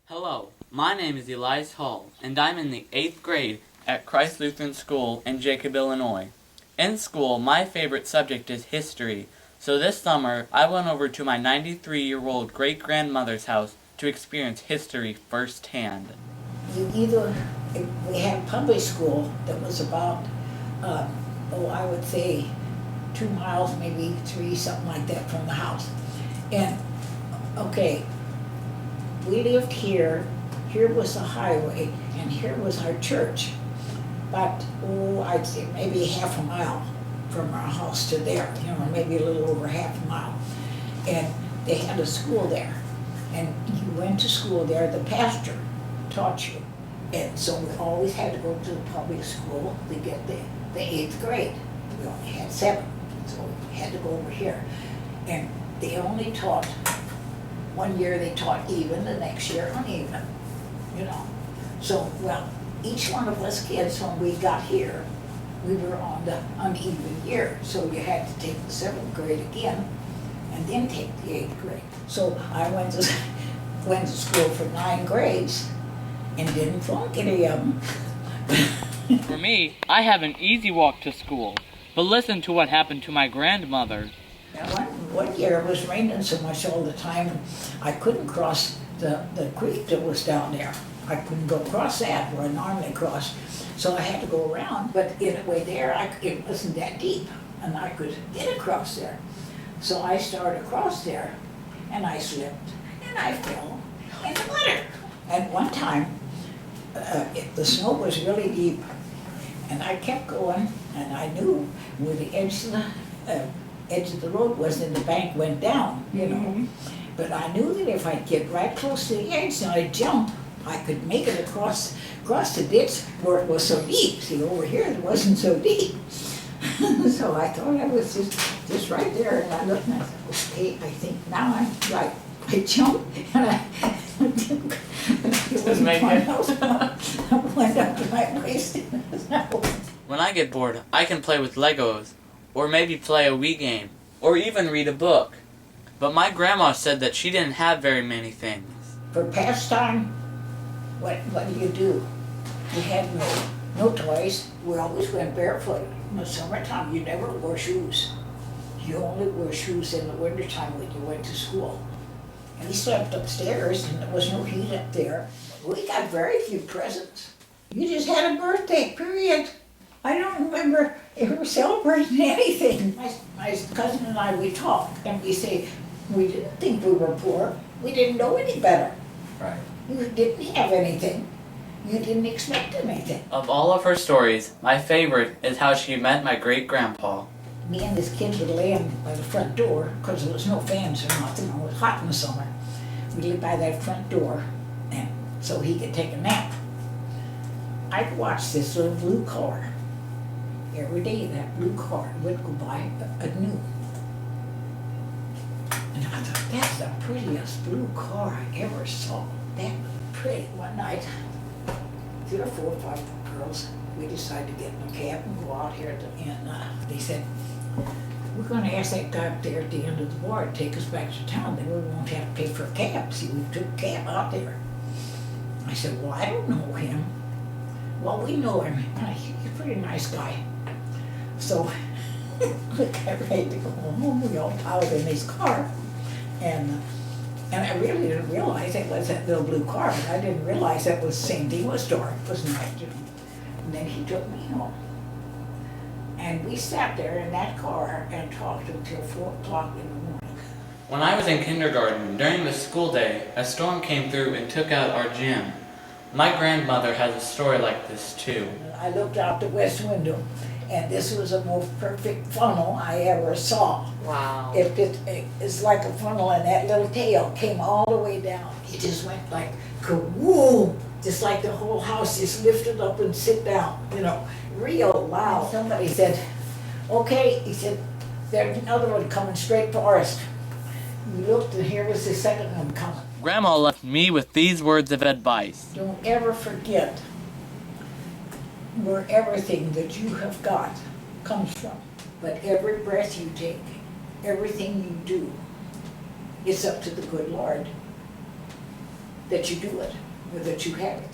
Hello, my name is Elias Hall, and I'm in the 8th grade at Christ Lutheran School in Jacob, Illinois. In school, my favorite subject is history, so this summer I went over to my 93-year-old great-grandmother's house to experience history firsthand. We had public school that was about, I would say 2 miles, maybe 3, something like that from the house. And, okay, we lived here was the highway, and here was our church. But, I'd say maybe half a mile from our house to there, maybe a little over half a mile. And they had a school there. And you went to school there, the pastor taught you. And so we always had to go to the public school to get the 8th grade. We only had 7, so we had to go over here. And they only taught, one year they taught even, the next year uneven, So, each one of us kids, when we got here, we were on the uneven year. So you had to take the 7th grade again, and then take the 8th grade. So I went to school for 9 grades, and didn't flunk any of them. For me, I have an easy walk to school, but listen to what happened to my grandmother. Now, one year it was raining so much all the time, I couldn't cross the creek that was down there. I couldn't go across that where I normally cross, so I had to go around. But in a way there, it wasn't that deep, and I could get across there. So I started across there, and I slipped, and I fell in the water. And one time, the snow was really deep, and I kept going, and I knew where the edge of the road was, and the bank went down, Mm-hmm. But I knew that if I'd get right close to the edge and I'd jump, I could make it across the ditch where it was so deep. See, over here it wasn't so deep. So I thought I was just right there, and I looked and I thought, okay, I think now I'm right. I jumped, and it wasn't I went up to my waist. When I get bored, I can play with Legos, or maybe play a Wii game, or even read a book. But my grandma said that she didn't have very many things. For pastime, what do? We had no toys. We always went barefoot. In the summertime, you never wore shoes. You only wore shoes in the wintertime when you went to school. And we slept upstairs, and there was no heat up there. We got very few presents. You just had a birthday, period. I don't remember ever celebrating anything. My cousin and I, we talk, and we say, we didn't think we were poor. We didn't know any better. Right. You didn't have anything. You didn't expect anything. Of all of her stories, my favorite is how she met my great-grandpa. Me and this kid would lay by the front door, because there was no fans or nothing. It was hot in the summer. We'd lay by that front door, and so he could take a nap. I'd watch this little blue car. Every day that blue car would go by at noon. And I thought, that's the prettiest blue car I ever saw. That was pretty. One night, 3 or 4 or 5 girls, we decided to get in a cab and go out here. And they said, we're going to ask that guy up there at the end of the bar to take us back to town. Then we won't have to pay for a cab. See, we took a cab out there. I said, well, I don't know him. Well, we know him. He's a pretty nice guy. So we got ready to go home. We all piled in his car. And I really didn't realize it was that little blue car, but I didn't realize that was the same thing was dark. It was night. And then he took me home. And we sat there in that car and talked until 4 o'clock in the morning. When I was in kindergarten, during the school day, a storm came through and took out our gym. My grandmother has a story like this too. I looked out the west window, and this was the most perfect funnel I ever saw. Wow. It's like a funnel, and that little tail came all the way down. It just went like kawoom, just like the whole house just lifted up and sit down, real loud. Somebody said, okay, he said, there's another one coming straight for us. We looked, and here was the second one coming. Grandma left me with these words of advice. Don't ever forget where everything that you have got comes from. But every breath you take, everything you do, it's up to the good Lord. that you do it, or that you have it.